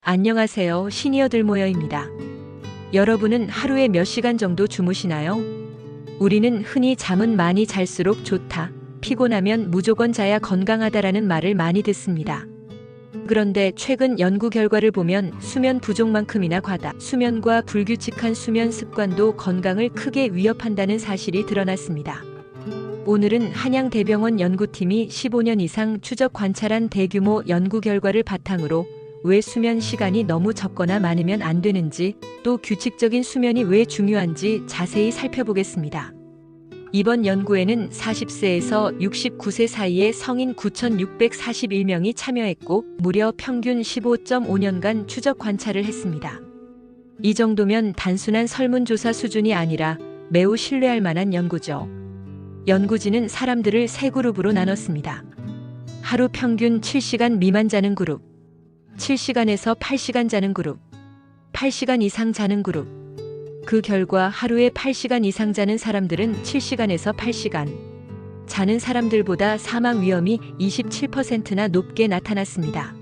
안녕하세요. 시니어들 모여입니다. 여러분은 하루에 몇 시간 정도 주무시나요? 우리는 흔히 잠은 많이 잘수록 좋다, 피곤하면 무조건 자야 건강하다라는 말을 많이 듣습니다. 그런데 최근 연구 결과를 보면 수면 부족만큼이나 과다 수면과 불규칙한 수면 습관도 건강을 크게 위협한다는 사실이 드러났습니다. 오늘은 한양대병원 연구팀이 15년 이상 추적 관찰한 대규모 연구 결과를 바탕으로 왜 수면 시간이 너무 적거나 많으면 안 되는지, 또 규칙적인 수면이 왜 중요한지 자세히 살펴보겠습니다. 이번 연구에는 40세에서 69세 사이의 성인 9,641명이 참여했고 무려 평균 15.5년간 추적 관찰을 했습니다. 이 정도면 단순한 설문조사 수준이 아니라 매우 신뢰할 만한 연구죠. 연구진은 사람들을 세 그룹으로 나눴습니다. 하루 평균 7시간 미만 자는 그룹, 7시간에서 8시간 자는 그룹, 8시간 이상 자는 그룹. 그 결과 하루에 8시간 이상 자는 사람들은 7시간에서 8시간 자는 사람들보다 사망 위험이 27%나 높게 나타났습니다.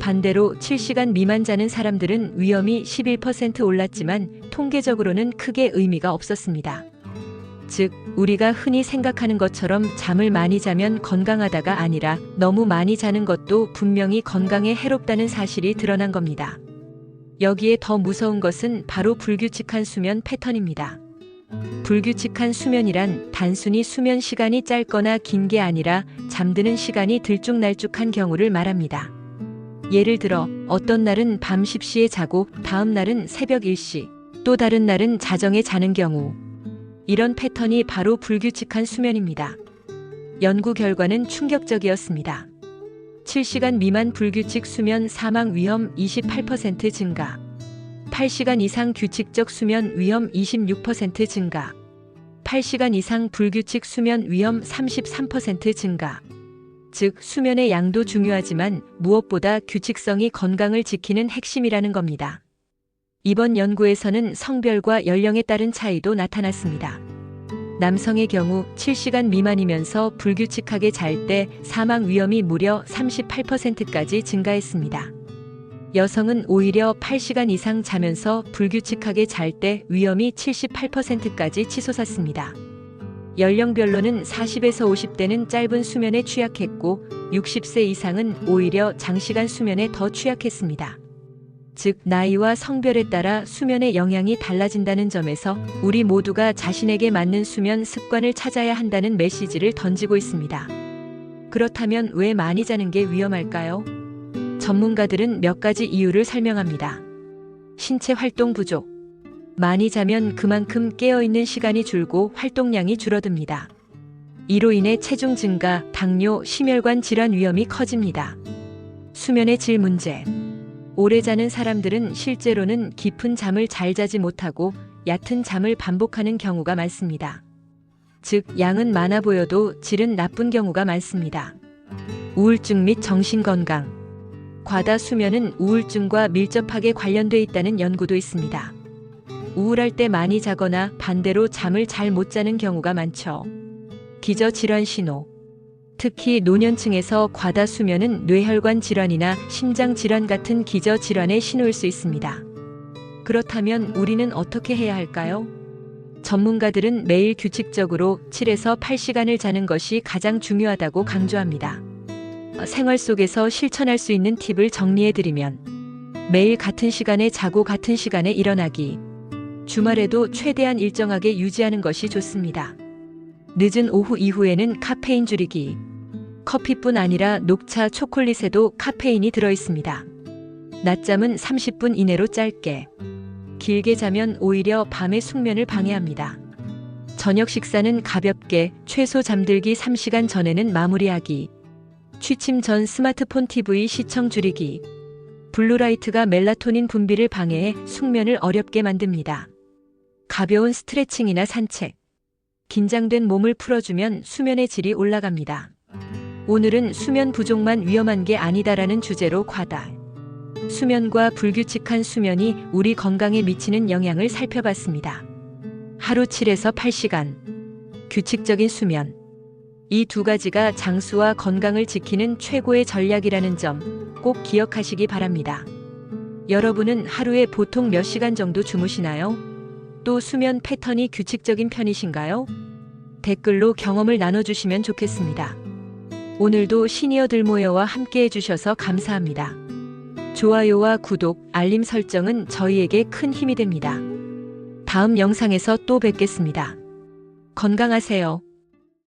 반대로 7시간 미만 자는 사람들은 위험이 11% 올랐지만 통계적으로는 크게 의미가 없었습니다. 즉, 우리가 흔히 생각하는 것처럼 잠을 많이 자면 건강하다가 아니라 너무 많이 자는 것도 분명히 건강에 해롭다는 사실이 드러난 겁니다. 여기에 더 무서운 것은 바로 불규칙한 수면 패턴입니다. 불규칙한 수면이란 단순히 수면 시간이 짧거나 긴 게 아니라 잠드는 시간이 들쭉날쭉한 경우를 말합니다. 예를 들어 어떤 날은 밤 10시에 자고 다음 날은 새벽 1시, 또 다른 날은 자정에 자는 경우. 이런 패턴이 바로 불규칙한 수면입니다. 연구 결과는 충격적이었습니다. 7시간 미만 불규칙 수면 사망 위험 28% 증가, 8시간 이상 규칙적 수면 위험 26% 증가, 8시간 이상 불규칙 수면 위험 33% 증가. 즉, 수면의 양도 중요하지만 무엇보다 규칙성이 건강을 지키는 핵심이라는 겁니다. 이번 연구에서는 성별과 연령에 따른 차이도 나타났습니다. 남성의 경우 7시간 미만이면서 불규칙하게 잘 때 사망 위험이 무려 38%까지 증가했습니다. 여성은 오히려 8시간 이상 자면서 불규칙하게 잘 때 위험이 78%까지 치솟았습니다. 연령별로는 40에서 50대는 짧은 수면에 취약했고 60세 이상은 오히려 장시간 수면에 더 취약했습니다. 즉, 나이와 성별에 따라 수면의 영향이 달라진다는 점에서 우리 모두가 자신에게 맞는 수면 습관을 찾아야 한다는 메시지를 던지고 있습니다. 그렇다면 왜 많이 자는 게 위험할까요? 전문가들은 몇 가지 이유를 설명합니다. 신체 활동 부족. 많이 자면 그만큼 깨어있는 시간이 줄고 활동량이 줄어듭니다. 이로 인해 체중 증가, 당뇨, 심혈관 질환 위험이 커집니다. 수면의 질 문제. 오래 자는 사람들은 실제로는 깊은 잠을 잘 자지 못하고 얕은 잠을 반복하는 경우가 많습니다. 즉, 양은 많아 보여도 질은 나쁜 경우가 많습니다. 우울증 및 정신건강. 과다 수면은 우울증과 밀접하게 관련돼 있다는 연구도 있습니다. 우울할 때 많이 자거나 반대로 잠을 잘 못 자는 경우가 많죠. 기저질환 신호. 특히 노년층에서 과다 수면은 뇌혈관 질환이나 심장 질환 같은 기저질환의 신호일 수 있습니다. 그렇다면 우리는 어떻게 해야 할까요? 전문가들은 매일 규칙적으로 7에서 8시간을 자는 것이 가장 중요하다고 강조합니다. 생활 속에서 실천할 수 있는 팁을 정리해드리면, 매일 같은 시간에 자고 같은 시간에 일어나기. 주말에도 최대한 일정하게 유지하는 것이 좋습니다. 늦은 오후 이후에는 카페인 줄이기. 커피뿐 아니라 녹차, 초콜릿에도 카페인이 들어있습니다. 낮잠은 30분 이내로 짧게. 길게 자면 오히려 밤의 숙면을 방해합니다. 저녁 식사는 가볍게, 최소 잠들기 3시간 전에는 마무리하기. 취침 전 스마트폰 TV 시청 줄이기. 블루라이트가 멜라토닌 분비를 방해해 숙면을 어렵게 만듭니다. 가벼운 스트레칭이나 산책. 긴장된 몸을 풀어주면 수면의 질이 올라갑니다. 오늘은 수면 부족만 위험한 게 아니다라는 주제로 과다 수면과 불규칙한 수면이 우리 건강에 미치는 영향을 살펴봤습니다. 하루 7에서 8시간. 규칙적인 수면. 이 두 가지가 장수와 건강을 지키는 최고의 전략이라는 점 꼭 기억하시기 바랍니다. 여러분은 하루에 보통 몇 시간 정도 주무시나요? 또 수면 패턴이 규칙적인 편이신가요? 댓글로 경험을 나눠주시면 좋겠습니다. 오늘도 시니어들 모여와 함께 해주셔서 감사합니다. 좋아요와 구독, 알림 설정은 저희에게 큰 힘이 됩니다. 다음 영상에서 또 뵙겠습니다. 건강하세요.